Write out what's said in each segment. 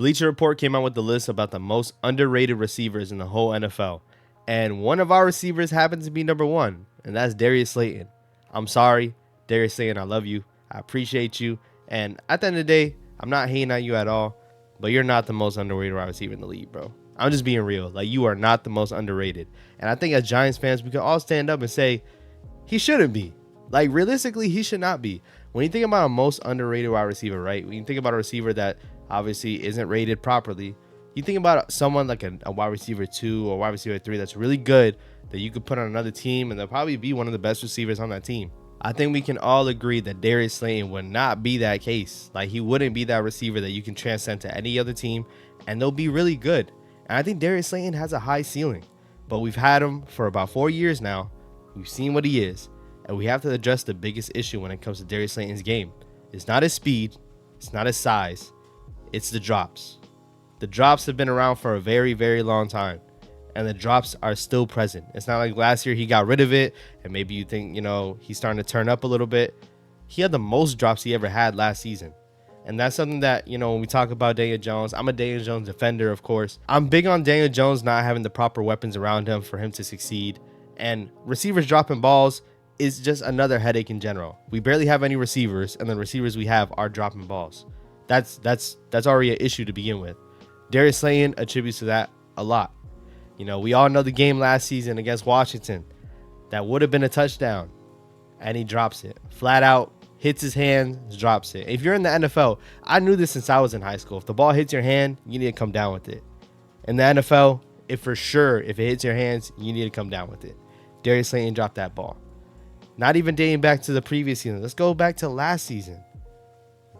Bleacher Report came out with the list about the most underrated receivers in the whole NFL. And one of our receivers happens to be number one, and that's Darius Slayton. I'm sorry, Darius Slayton, I love you. I appreciate you. And at the end of the day, I'm not hating on you at all, but you're not the most underrated wide receiver in the league, bro. I'm just being real. Like, you are not the most underrated. And I think as Giants fans, we can all stand up and say, he shouldn't be. Like, realistically, he should not be. When you think about a most underrated wide receiver, right? When you think about a receiver that obviously isn't rated properly, you think about someone like a wide receiver 2 or wide receiver 3 that's really good that you could put on another team and they'll probably be one of the best receivers on that team. I think we can all agree that Darius Slayton would not be that case. Like, he wouldn't be that receiver that you can transcend to any other team and they'll be really good. And I think Darius Slayton has a high ceiling, but we've had him for about 4 years now. We've seen what he is, and we have to address the biggest issue when it comes to Darius Slayton's game. It's not his speed, it's not his size, it's the drops. The drops have been around for a very, very long time, and the drops are still present. It's not like last year he got rid of it, and maybe you think, he's starting to turn up a little bit. He had the most drops he ever had last season. And that's something that, when we talk about Daniel Jones, I'm a Daniel Jones defender, of course. I'm big on Daniel Jones not having the proper weapons around him for him to succeed. And receivers dropping balls is just another headache in general. We barely have any receivers, and the receivers we have are dropping balls. That's already an issue to begin with. Darius Slayton attributes to that a lot. We all know the game last season against Washington. That would have been a touchdown, and he drops it. Flat out, hits his hand, drops it. If you're in the NFL, I knew this since I was in high school. If the ball hits your hand, you need to come down with it. In the NFL, if it hits your hands, you need to come down with it. Darius Slayton dropped that ball. Not even dating back to the previous season. Let's go back to last season.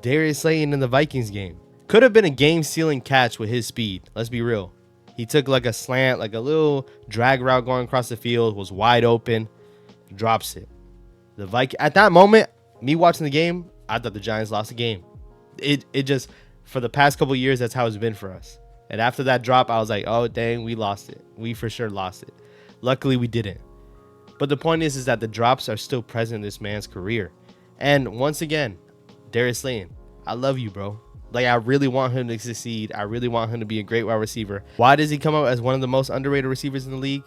Darius Slayton in the Vikings game. Could have been a game-sealing catch with his speed. Let's be real. He took like a slant, like a little drag route going across the field, was wide open, drops it. At that moment, me watching the game, I thought the Giants lost the game. It just, for the past couple years, that's how it's been for us. And after that drop, I was like, oh, dang, we lost it. We for sure lost it. Luckily, we didn't. But the point is that the drops are still present in this man's career. And once again, Darius Slayton, I love you, bro. Like, I really want him to succeed. I really want him to be a great wide receiver. Why does he come out as one of the most underrated receivers in the league?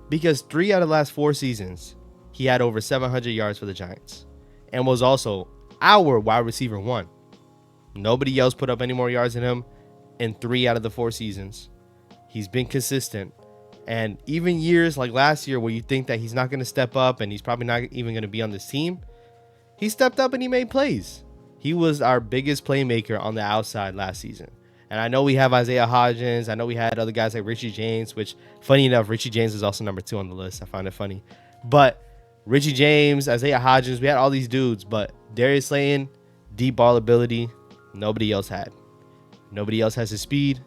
Because 3 out of the last 4 seasons, he had over 700 yards for the Giants and was also our wide receiver 1. Nobody else put up any more yards than him in 3 out of the 4 seasons. He's been consistent. And even years like last year where you think that he's not going to step up and he's probably not even going to be on this team, he stepped up and he made plays. He was our biggest playmaker on the outside last season. And I know we have Isaiah Hodgins. I know we had other guys like Richie James, which, funny enough, Richie James is also number 2 on the list. I find it funny. But Richie James, Isaiah Hodgins, we had all these dudes. But Darius Slayton, deep ball ability, nobody else had. Nobody else has his speed.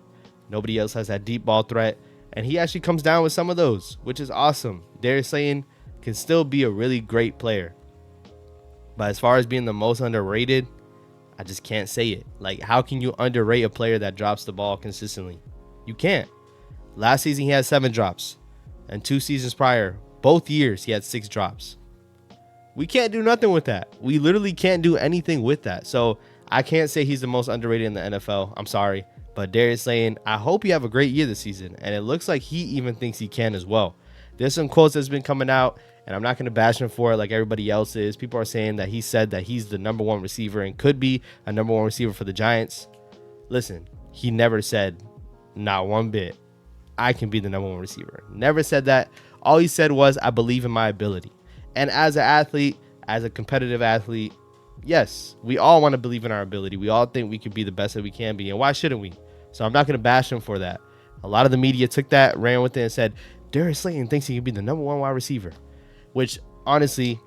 Nobody else has that deep ball threat. And he actually comes down with some of those, which is awesome. Darius Slayton can still be a really great player. But as far as being the most underrated, I just can't say it. Like, how can you underrate a player that drops the ball consistently? You can't. Last season, he had 7 drops. And 2 seasons prior, both years, he had 6 drops. We can't do nothing with that. We literally can't do anything with that. So I can't say he's the most underrated in the NFL. I'm sorry. But Darius Slayton, I hope you have a great year this season. And it looks like he even thinks he can as well. There's some quotes that's been coming out, and I'm not going to bash him for it like everybody else is. People are saying that he said that he's the number 1 receiver and could be a number 1 receiver for the Giants. Listen, he never said, not one bit, I can be the number 1 receiver. Never said that. All he said was, I believe in my ability. And as an athlete, as a competitive athlete, yes, we all want to believe in our ability. We all think we can be the best that we can be. And why shouldn't we? So I'm not going to bash him for that. A lot of the media took that, ran with it, and said, Darius Slayton thinks he can be the number 1 wide receiver. Which, honestly,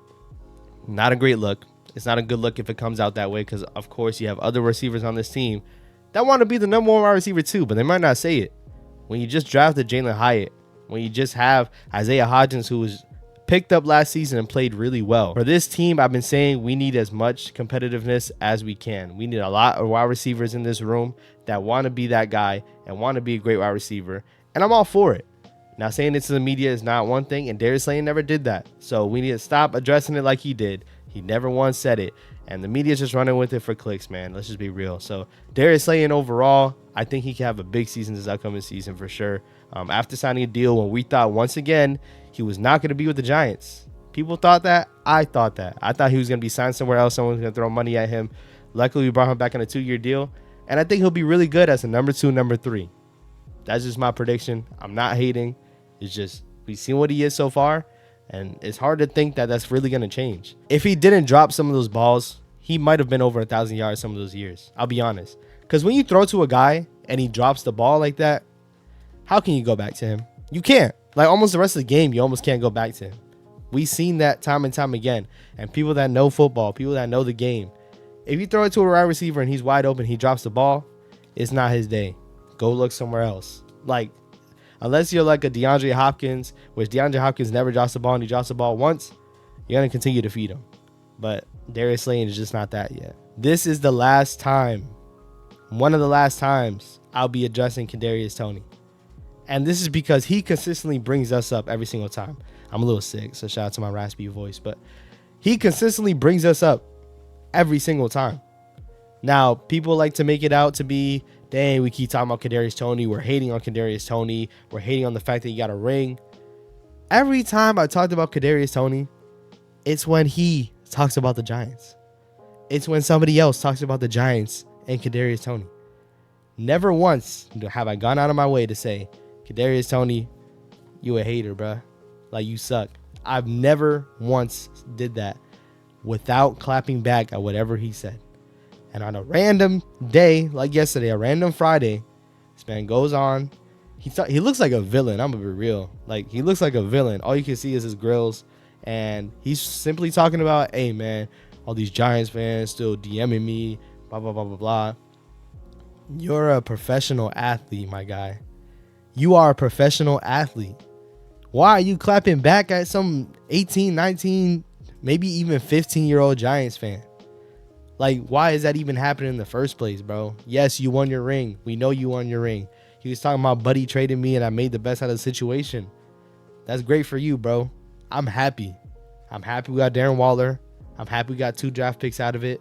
not a great look. It's not a good look if it comes out that way because, of course, you have other receivers on this team that want to be the number 1 wide receiver too, but they might not say it. When you just drafted Jalen Hyatt, when you just have Isaiah Hodgins, who was picked up last season and played really well. For this team, I've been saying we need as much competitiveness as we can. We need a lot of wide receivers in this room that want to be that guy and want to be a great wide receiver, and I'm all for it. Now, saying it to the media is not one thing, and Darius Slayton never did that. So we need to stop addressing it like he did. He never once said it, and the media's just running with it for clicks, man. Let's just be real. So Darius Slayton overall, I think he can have a big season this upcoming season for sure. After signing a deal when we thought once again he was not going to be with the Giants. People thought that. I thought that. I thought he was going to be signed somewhere else. Someone was going to throw money at him. Luckily, we brought him back on a 2-year deal. And I think he'll be really good as a number 2, number 3. That's just my prediction. I'm not hating. It's just we've seen what he is so far. And it's hard to think that that's really going to change. If he didn't drop some of those balls, he might have been over 1,000 yards some of those years. I'll be honest. Because when you throw to a guy and he drops the ball like that, how can you go back to him? You can't. Like almost the rest of the game, you almost can't go back to him. We've seen that time and time again. And people that know football, people that know the game, if you throw it to a wide receiver and he's wide open, he drops the ball, it's not his day. Go look somewhere else. Like, unless you're like a DeAndre Hopkins, which DeAndre Hopkins never drops the ball and he drops the ball once, you're going to continue to feed him. But Darius Slayton is just not that yet. This is the last time, one of the last times I'll be addressing Kadarius Toney. And this is because he consistently brings us up every single time. I'm a little sick, so shout out to my raspy voice. But he consistently brings us up every single time. Now, people like to make it out to be, dang, we keep talking about Kadarius Toney. We're hating on Kadarius Toney. We're hating on the fact that he got a ring. Every time I talked about Kadarius Toney, it's when he talks about the Giants. It's when somebody else talks about the Giants and Kadarius Toney. Never once have I gone out of my way to say, Kadarius Toney, you a hater, bruh. Like, you suck. I've never once did that without clapping back at whatever he said. And on a random day, like yesterday, a random Friday, this man goes on. He looks like a villain. I'm going to be real. Like, he looks like a villain. All you can see is his grills. And he's simply talking about, hey, man, all these Giants fans still DMing me, blah, blah, blah, blah, blah. You're a professional athlete, my guy. You are a professional athlete. Why are you clapping back at some 18, 19, maybe even 15-year-old Giants fan? Like, why is that even happening in the first place, bro? Yes, you won your ring. We know you won your ring. He was talking about Buddy trading me and I made the best out of the situation. That's great for you, bro. I'm happy. I'm happy we got Darren Waller. I'm happy we got 2 draft picks out of it.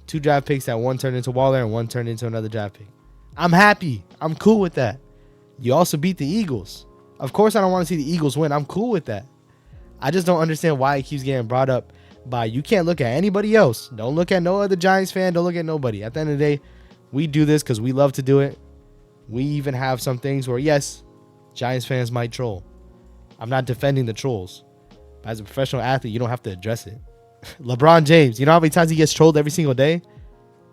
2 draft picks that one turned into Waller and one turned into another draft pick. I'm happy. I'm cool with that. You also beat the Eagles. Of course, I don't want to see the Eagles win. I'm cool with that. I just don't understand why it keeps getting brought up by you can't look at anybody else. Don't look at no other Giants fan. Don't look at nobody. At the end of the day, we do this because we love to do it. We even have some things where, yes, Giants fans might troll. I'm not defending the trolls. But as a professional athlete, you don't have to address it. LeBron James, you know how many times he gets trolled every single day?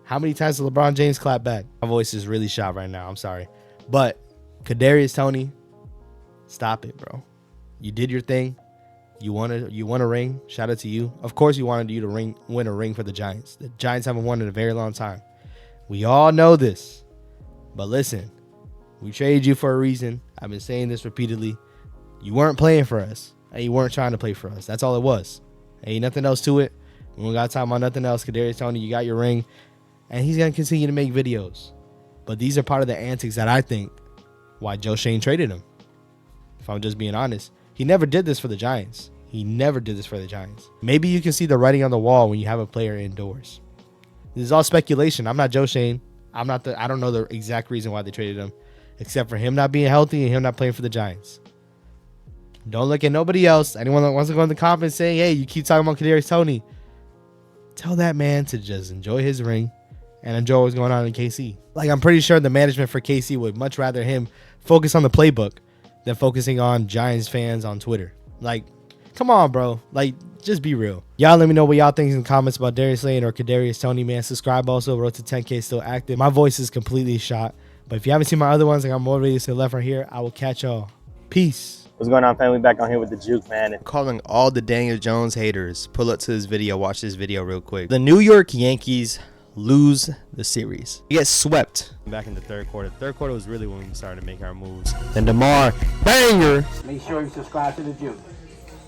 How many times does LeBron James clap back? My voice is really shot right now. I'm sorry. But Kadarius Toney, stop it, bro. You did your thing. You won a ring. Shout out to you. Of course, you wanted you to win a ring for the Giants. The Giants haven't won in a very long time. We all know this. But listen, we traded you for a reason. I've been saying this repeatedly. You weren't playing for us, and you weren't trying to play for us. That's all it was. Ain't nothing else to it. We don't got to talk about nothing else. Kadarius Toney, you got your ring, and he's going to continue to make videos. But these are part of the antics that I think why Joe Shane traded him. If I'm just being honest, he never did this for the Giants. He never did this for the Giants. Maybe you can see the writing on the wall when you have a player indoors. This is all speculation. I'm not Joe Shane. I don't know the exact reason why they traded him, except for him not being healthy and him not playing for the Giants. Don't look at nobody else. Anyone that wants to go in the comments saying, hey, you keep talking about Kadarius Toney, tell that man to just enjoy his ring and enjoy what's going on in KC. Like, I'm pretty sure the management for KC would much rather him focus on the playbook than focusing on Giants fans on Twitter. Like, come on, bro. Like, just be real. Y'all let me know what y'all think in the comments about Darius Slayton or Kadarius Toney, man. Subscribe also. Road to 10K still active. My voice is completely shot. But if you haven't seen my other ones, I got more videos to the left right here. I will catch y'all. Peace. What's going on, family? Back on here with the Juke, man. Calling all the Daniel Jones haters. Pull up to this video. Watch this video real quick. The New York Yankees lose the series. They get swept back in the third quarter. Third quarter was really when we started making our moves. Then DeMar, banger. Make sure you subscribe to the Juke.